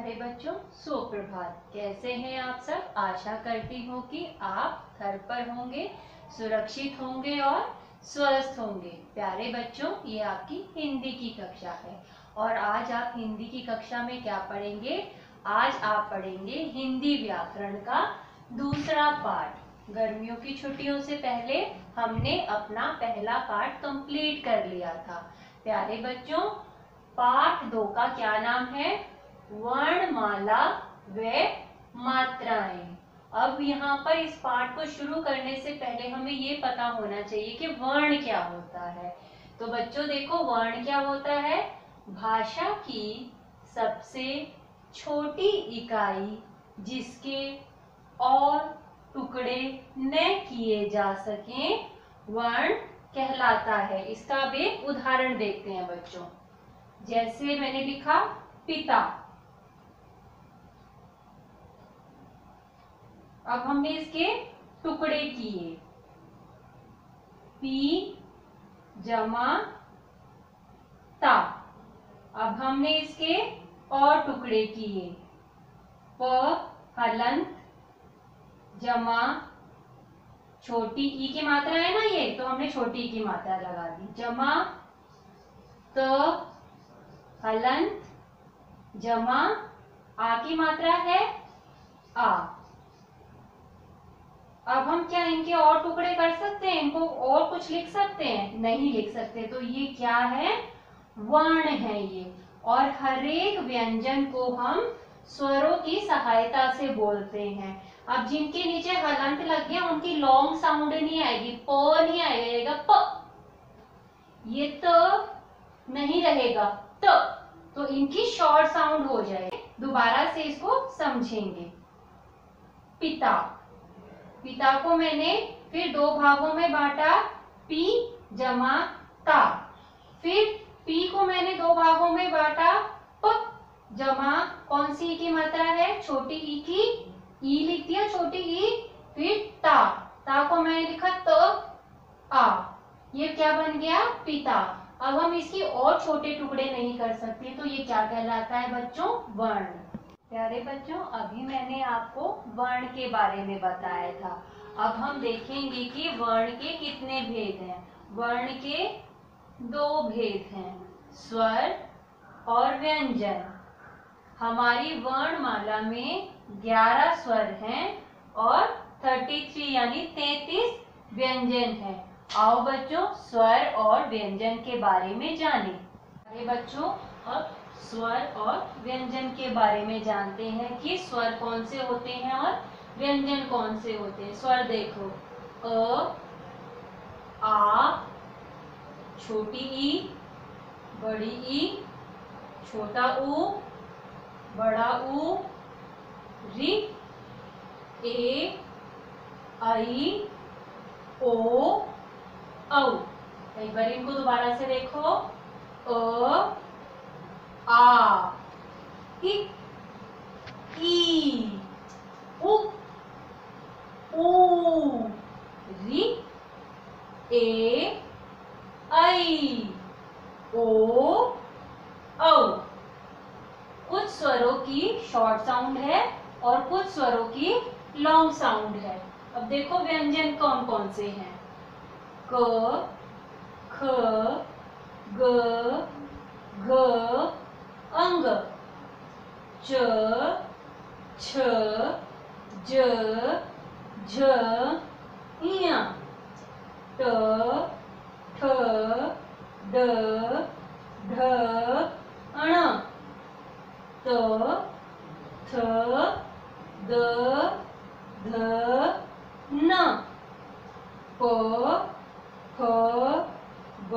प्यारे बच्चों, सुप्रभात। कैसे हैं आप सब? आशा करती हूँ कि आप घर पर होंगे, सुरक्षित होंगे और स्वस्थ होंगे। प्यारे बच्चों, ये आपकी हिंदी की कक्षा है और आज आप हिंदी की कक्षा में क्या पढ़ेंगे? आज आप पढ़ेंगे हिंदी व्याकरण का दूसरा पाठ। गर्मियों की छुट्टियों से पहले हमने अपना पहला पाठ कंप्लीट कर लिया था। प्यारे बच्चों, पाठ 2 का क्या नाम है? वर्णमाला व मात्राएं। अब यहाँ पर इस पाठ को शुरू करने से पहले हमें ये पता होना चाहिए कि वर्ण क्या होता है। तो बच्चों देखो, वर्ण क्या होता है? भाषा की सबसे छोटी इकाई जिसके और टुकड़े न किए जा सकें, वर्ण कहलाता है। इसका अब एक उदाहरण देखते हैं बच्चों। जैसे मैंने लिखा पिता। अब हमने इसके टुकड़े किए, पी जमा ता। अब हमने इसके और टुकड़े किए, प हलंत जमा छोटी ई की मात्रा है ना ये, तो हमने छोटी ई की मात्रा लगा दी, जमा त हलंत जमा आ की मात्रा है आ। अब हम क्या इनके और टुकड़े कर सकते हैं? इनको और कुछ लिख सकते हैं? नहीं लिख सकते। तो ये क्या है? वर्ण है ये। और हर एक व्यंजन को हम स्वरों की सहायता से बोलते हैं। अब जिनके नीचे हलंत लग गया उनकी लॉन्ग साउंड नहीं आएगी, प नहीं आएगा, प। ये त नहीं रहेगा, त। तो इनकी शॉर्ट साउंड हो जाए। दोबारा से इसको समझेंगे। पिता, पिता को मैंने फिर 2 भागों में बांटा, पी जमा ता। फिर पी को मैंने 2 भागों में बांटा, प जमा कौन सी ई की मात्रा है? छोटी ई की, ई लिख दिया छोटी ई। फिर ता को मैंने लिखा त आ। ये क्या बन गया? पिता। अब हम इसकी और छोटे टुकड़े नहीं कर सकते, तो ये क्या कहलाता है बच्चों? वर्ण। प्यारे बच्चों, अभी मैंने आपको वर्ण के बारे में बताया था। अब हम देखेंगे कि वर्ण के कितने भेद हैं। वर्ण के 2 भेद हैं, स्वर और व्यंजन। हमारी वर्णमाला में 11 स्वर हैं और 33 यानी 33 व्यंजन हैं। आओ बच्चों, स्वर और व्यंजन के बारे में जानें। अरे बच्चों, अब स्वर और व्यंजन के बारे में जानते हैं कि स्वर कौन से होते हैं और व्यंजन कौन से होते हैं। स्वर देखो, अ, आ, छोटी ई, बड़ी ई, छोटा ऊ, बड़ा ऊ, रि, ए, आई, ओ, औ। एक बार इनको दोबारा से देखो, अ, आ, इ, ई, उ, ऊ, रि, ए, आई, ओ, औ। कुछ स्वरों की शॉर्ट साउंड है और कुछ स्वरों की लॉन्ग साउंड है। अब देखो व्यंजन कौन कौन से हैं। क, ख, ग, घ, अंग, च, छ, ज, झ, ञ, ट, ठ, ड, ढ, ण, त, थ, द, ध, न, प, फ, ब,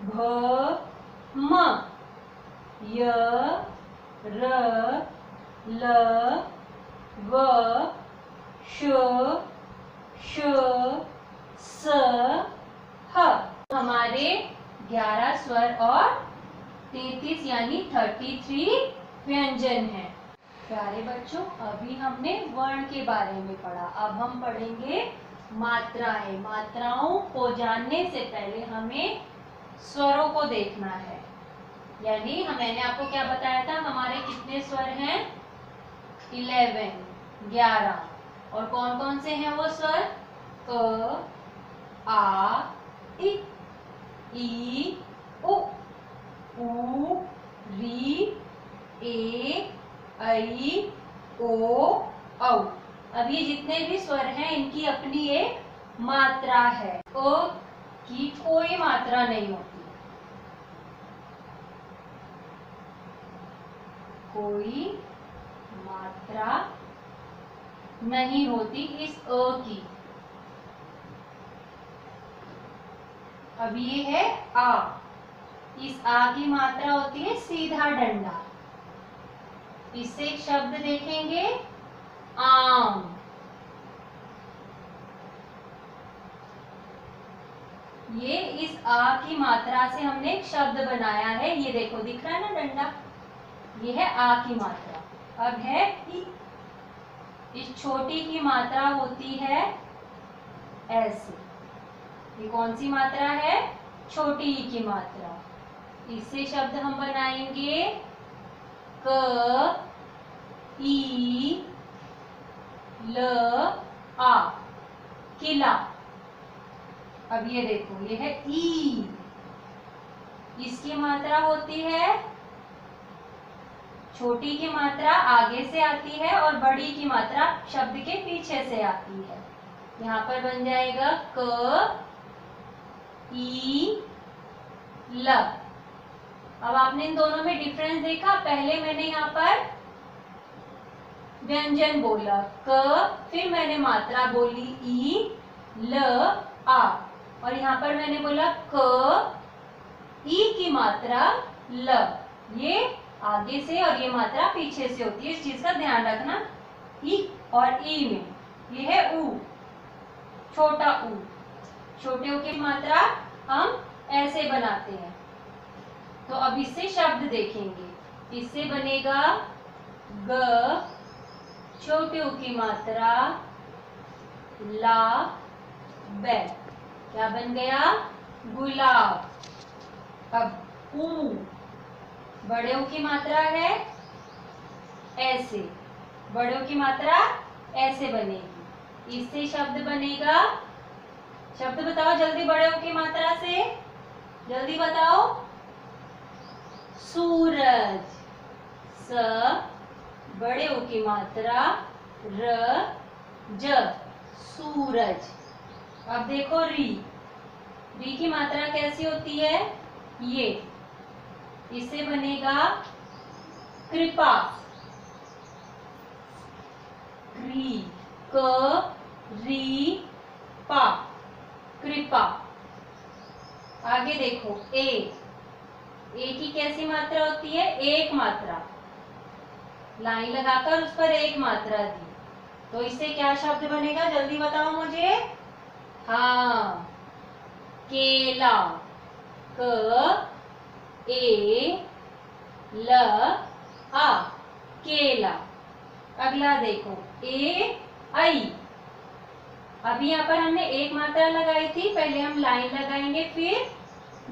भ, म, य, र, ल, व, श, श, स, ह। हमारे 11 स्वर और 33 यानी 33 व्यंजन हैं। प्यारे बच्चों, अभी हमने वर्ण के बारे में पढ़ा। अब हम पढ़ेंगे मात्राएं। मात्राओं को जानने से पहले हमें स्वरों को देखना है। यानी मैंने आपको क्या बताया था, हमारे कितने स्वर हैं 11। और कौन कौन से हैं वो स्वर? क, आ, इ, ई, उ, री, ए, ऐ, ओ, औ। अब ये जितने भी स्वर हैं इनकी अपनी एक मात्रा है। अ की कोई मात्रा नहीं होती, कोई मात्रा नहीं होती इस अ की। अब ये है आ, इस आ की मात्रा होती है सीधा डंडा। इससे एक शब्द देखेंगे आम। ये इस आ की मात्रा से हमने एक शब्द बनाया है। ये देखो दिख रहा है ना डंडा, ये है आ की मात्रा। अब है ई। इस छोटी की मात्रा होती है ऐसे। ये कौन सी मात्रा है? छोटी ई की मात्रा। इससे शब्द हम बनाएंगे क, ई, ल, आ, किला। अब ये देखो, ये है ई। इसकी मात्रा होती है, छोटी की मात्रा आगे से आती है और बड़ी की मात्रा शब्द के पीछे से आती है। यहाँ पर बन जाएगा क, ई, ल। अब आपने इन दोनों में डिफरेंस देखा। पहले मैंने यहाँ पर व्यंजन बोला क, फिर मैंने मात्रा बोली ई, ल, आ, और यहाँ पर मैंने बोला क, ई की मात्रा ल। ये आगे से और ये मात्रा पीछे से होती है, इस चीज का ध्यान रखना। ई और ई में ये है ऊ, छोटा ऊ। छोटे ऊ की मात्रा हम ऐसे बनाते हैं। तो अब इससे शब्द देखेंगे। इससे बनेगा ग, छोटे ऊ की मात्रा ला, बै। क्या बन गया? गुलाब। अब ऊ, बड़े ऊ की मात्रा है ऐसे, बड़े ऊ की मात्रा ऐसे बनेगी। इससे शब्द बनेगा, शब्द बताओ जल्दी बड़े ऊ की मात्रा से, जल्दी बताओ। सूरज। स, बड़े ऊ की मात्रा र, ज, सूरज। अब देखो री, री की मात्रा कैसी होती है? ये। इससे बनेगा कृपा। क्री, क, री, पा, कृपा। आगे देखो ए, ए की कैसी मात्रा होती है? एक मात्रा। लाइन लगाकर उस पर एक मात्रा दी, तो इससे क्या शब्द बनेगा? जल्दी बताओ मुझे। हाँ, केला। क, ए, ल, आ, केला। अगला देखो ए, ऐ। अभी यहाँ पर हमने एक मात्रा लगाई थी, पहले हम लाइन लगाएंगे फिर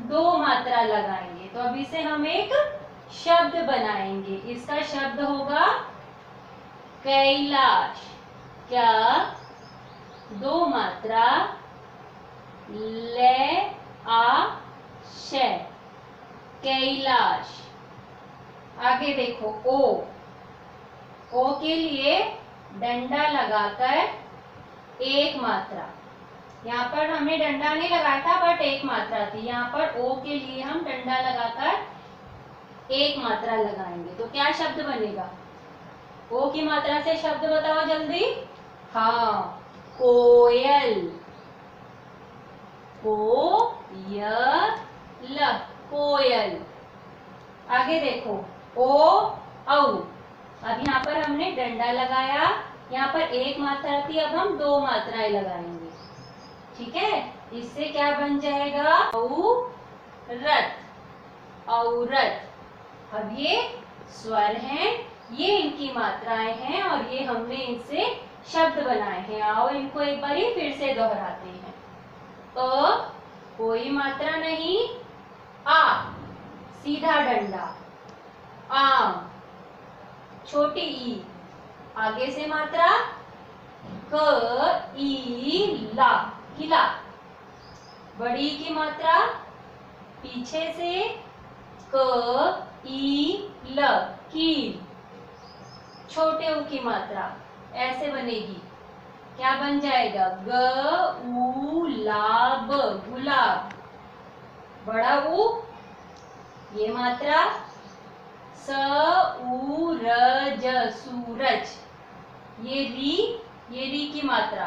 दो मात्रा लगाएंगे। तो अभी से हम एक शब्द बनाएंगे। इसका शब्द होगा कैलाश। क्या? दो मात्रा ले, आ, शे, कैलाश। आगे देखो ओ, ओ के लिए डंडा लगाकर एक मात्रा। यहाँ पर हमने डंडा नहीं लगाया था बट एक मात्रा थी। यहाँ पर ओ के लिए हम डंडा लगाकर एक मात्रा लगाएंगे। तो क्या शब्द बनेगा? ओ की मात्रा से शब्द बताओ जल्दी। हाँ, कोयल। ल, कोयल। आगे देखो ओ, औ। अब यहाँ पर हमने डंडा लगाया, यहाँ पर एक मात्रा थी, अब हम दो मात्राएं लगाएंगे। ठीक है, इससे क्या बन जाएगा? औरत, औरत। अब ये स्वर हैं, ये इनकी मात्राएं हैं और ये हमने इनसे शब्द बनाए हैं। आओ इनको एक बार फिर से दोहराते हैं। अ, कोई मात्रा नहीं, आ, सीधा डंडा, आम। छोटी ई, आगे से मात्रा क ई ला, किला। बड़ी की मात्रा पीछे से क ई ल, कील। छोटे ऊ की मात्रा ऐसे बनेगी, क्या बन जाएगा? ग उ ला ब, गुलाब। बड़ा ऊ, ये मात्रा स उ र ज, सूरज। ये री की मात्रा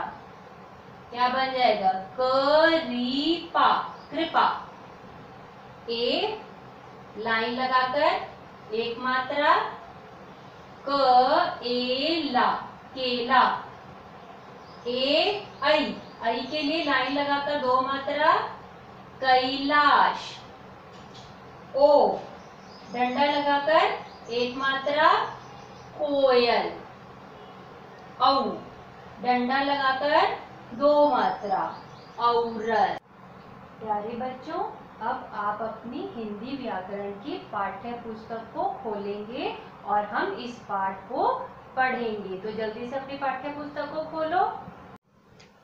क्या बन जाएगा? क री पा, कृपा। ए लाइन लगाकर एक मात्रा क ए ला, केला। ए आई के लिए लाइन लगाकर दो मात्रा कैलाश। ओ डंडा लगाकर एक मात्रा कोयल। औ डंडा लगाकर दो मात्रा औरत। प्यारे बच्चों, अब आप अपनी हिंदी व्याकरण की पाठ्य पुस्तक को खोलेंगे और हम इस पाठ को पढ़ेंगे। तो जल्दी से अपनी पाठ्य पुस्तक को खोलो।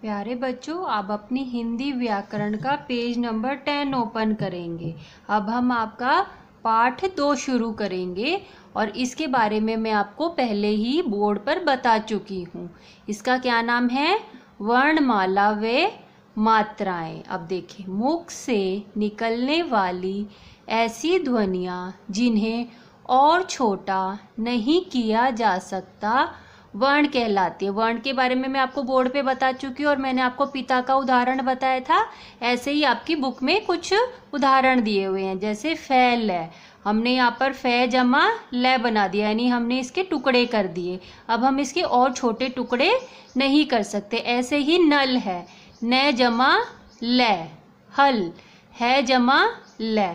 प्यारे बच्चों, आप अपनी हिंदी व्याकरण का पेज नंबर 10 ओपन करेंगे। अब हम आपका पाठ 2 शुरू करेंगे और इसके बारे में मैं आपको पहले ही बोर्ड पर बता चुकी हूँ। इसका क्या नाम है? वर्णमाला व मात्राएं। अब देखिए, मुख से निकलने वाली ऐसी ध्वनियाँ जिन्हें और छोटा नहीं किया जा सकता वर्ण कहलाती है। वर्ण के बारे में मैं आपको बोर्ड पे बता चुकी हूँ और मैंने आपको पिता का उदाहरण बताया था। ऐसे ही आपकी बुक में कुछ उदाहरण दिए हुए हैं, जैसे फैल है, हमने यहाँ पर फै जमा ल बना दिया, यानी हमने इसके टुकड़े कर दिए। अब हम इसके और छोटे टुकड़े नहीं कर सकते। ऐसे ही नल है, न जमा ल, हल है जमा ल।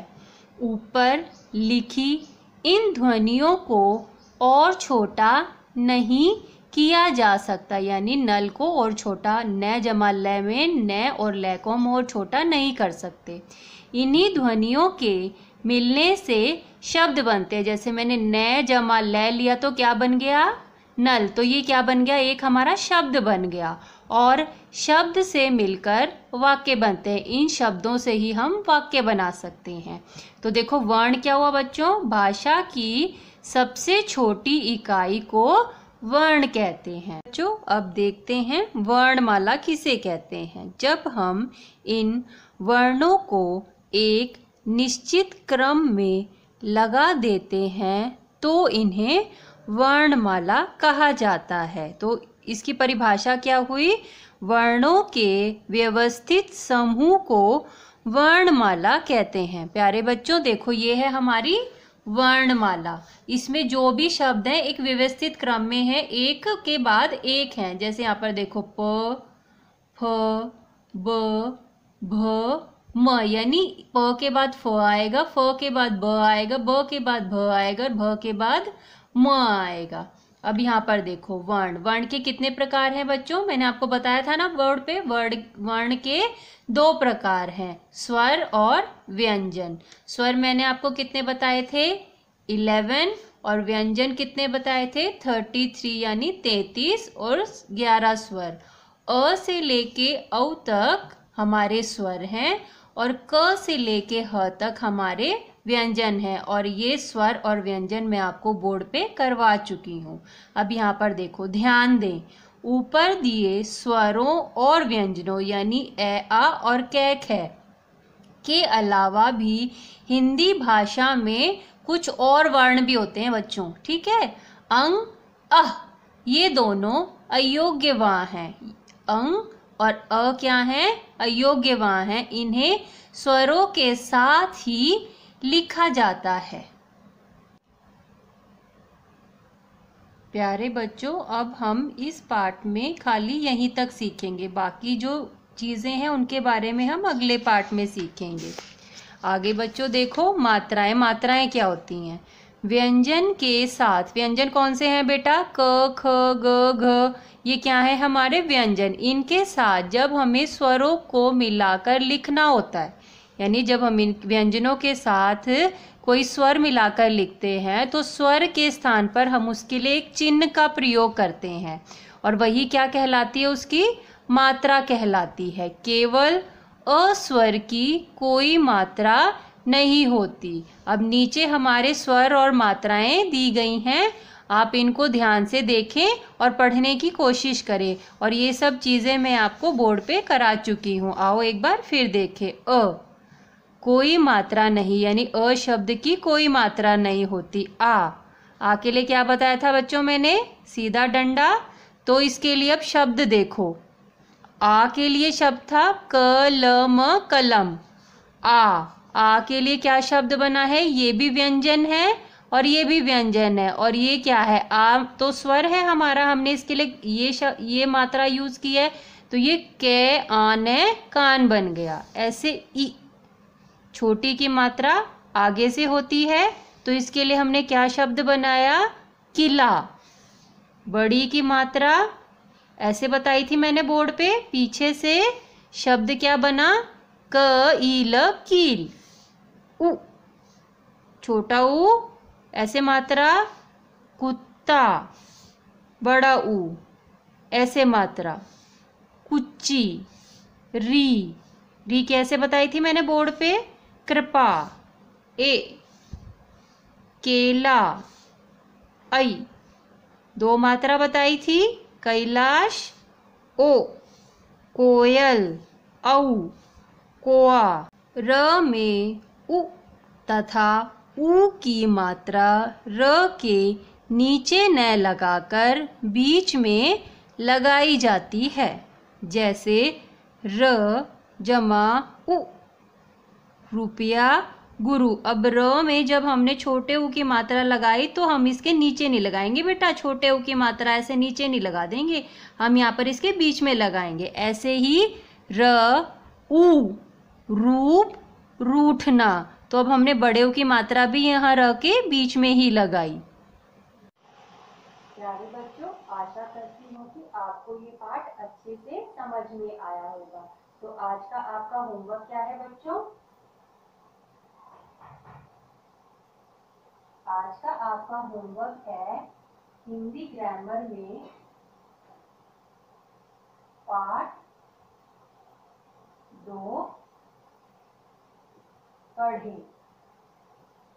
ऊपर लिखी इन ध्वनियों को और छोटा नहीं किया जा सकता, यानी नल को और छोटा, न जमा ल में न और ल को हम और छोटा नहीं कर सकते। इन्हीं ध्वनियों के मिलने से शब्द बनते हैं। जैसे मैंने न जमा ल लिया तो क्या बन गया? नल। तो ये क्या बन गया? एक हमारा शब्द बन गया। और शब्द से मिलकर वाक्य बनते हैं। इन शब्दों से ही हम वाक्य बना सकते हैं। तो देखो, वर्ण क्या हुआ बच्चों? भाषा की सबसे छोटी इकाई को वर्ण कहते हैं। बच्चों, अब देखते हैं वर्णमाला किसे कहते हैं। जब हम इन वर्णों को एक निश्चित क्रम में लगा देते हैं तो इन्हें वर्णमाला कहा जाता है। तो इसकी परिभाषा क्या हुई? वर्णों के व्यवस्थित समूह को वर्णमाला कहते हैं। प्यारे बच्चों, देखो, ये है हमारी वर्णमाला। इसमें जो भी शब्द हैं एक व्यवस्थित क्रम में है, एक के बाद एक हैं। जैसे यहाँ पर देखो, प, फ, ब, भ, म, यानी प के बाद फ आएगा, फ के बाद ब आएगा, ब के बाद भ आएगा, भ के बाद म आएगा। अब यहाँ पर देखो, वर्ण। वर्ण के कितने प्रकार हैं बच्चों? मैंने आपको बताया था ना बोर्ड पे। वर्ण के 2 प्रकार हैं, स्वर और व्यंजन। स्वर मैंने आपको कितने बताए थे? 11। और व्यंजन कितने बताए थे? 33, यानी 33 और 11 स्वर। अ से लेके औ तक हमारे स्वर हैं और क से लेके ह तक हमारे व्यंजन है। और ये स्वर और व्यंजन मैं आपको बोर्ड पे करवा चुकी हूँ। अब यहाँ पर देखो, ध्यान दें, ऊपर दिए स्वरों और व्यंजनों यानी ए, आ और कै, ख के अलावा भी हिंदी भाषा में कुछ और वर्ण भी होते हैं बच्चों, ठीक है। अंग, अह, ये दोनों अयोग्यवाह हैं। अंग और अ क्या हैं? अयोग्यवाह हैं। इन्हें स्वरों के साथ ही लिखा जाता है। प्यारे बच्चों, अब हम इस पाठ में खाली यहीं तक सीखेंगे। बाकी जो चीज़ें हैं उनके बारे में हम अगले पाठ में सीखेंगे। आगे बच्चों देखो, मात्राएं। मात्राएं क्या होती हैं? व्यंजन के साथ, व्यंजन कौन से हैं बेटा? क, ख, ग, घ, ये क्या है? हमारे व्यंजन। इनके साथ जब हमें स्वरों को मिलाकर लिखना होता है, यानी जब हम इन व्यंजनों के साथ कोई स्वर मिलाकर लिखते हैं तो स्वर के स्थान पर हम उसके लिए एक चिन्ह का प्रयोग करते हैं और वही क्या कहलाती है, उसकी मात्रा कहलाती है। केवल अस्वर की कोई मात्रा नहीं होती। अब नीचे हमारे स्वर और मात्राएं दी गई हैं, आप इनको ध्यान से देखें और पढ़ने की कोशिश करें। और ये सब चीज़ें मैं आपको बोर्ड पे करा चुकी हूँ। आओ एक बार फिर देखें। कोई मात्रा नहीं, यानी अ शब्द की कोई मात्रा नहीं होती। आ के लिए क्या बताया था बच्चों मैंने, सीधा डंडा। तो इसके लिए अब शब्द देखो। आ के लिए शब्द था कलम, कलम। आ के लिए क्या शब्द बना है, ये भी व्यंजन है और ये भी व्यंजन है। और ये क्या है, आ तो स्वर है हमारा, हमने इसके लिए ये मात्रा यूज की है, तो ये के आन है, कान बन गया। ऐसे ई, छोटी की मात्रा आगे से होती है तो इसके लिए हमने क्या शब्द बनाया, किला। बड़ी की मात्रा ऐसे बताई थी मैंने बोर्ड पे, पीछे से शब्द क्या बना, क ई ल कील। उ, छोटा ऊ ऐसे मात्रा, कुत्ता। बड़ा ऊ ऐसे मात्रा, कुच्ची। री कैसे बताई थी मैंने बोर्ड पे, कृपा। ए, केला। आई, दो मात्रा बताई थी, कैलाश। ओ, कोयल। औ, कोआ। र में उ तथा ऊ की मात्रा र के नीचे न लगाकर बीच में लगाई जाती है। जैसे र जमा उ, रुपया, गुरु। अब र में जब हमने छोटे ऊ की मात्रा लगाई तो हम इसके नीचे नहीं लगाएंगे बेटा, छोटे ऊ की मात्रा ऐसे नीचे नहीं लगा देंगे, हम यहाँ पर इसके बीच में लगाएंगे। ऐसे ही र ऊ, रूप, रूठना। तो अब हमने बड़े ऊ की मात्रा भी यहाँ र के बीच में ही लगाई। प्यारे बच्चों, आशा करती हूँ कि आपको ये पाठ अच्छे से समझ में आया होगा। तो आज का आपका होमवर्क क्या है बच्चों, आज का आपका होमवर्क है हिंदी ग्रामर में पाठ 2 पढ़ें।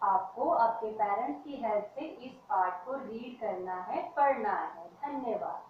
आपको आपके पेरेंट्स की हेल्प से इस पाठ को रीड करना है, पढ़ना है। धन्यवाद।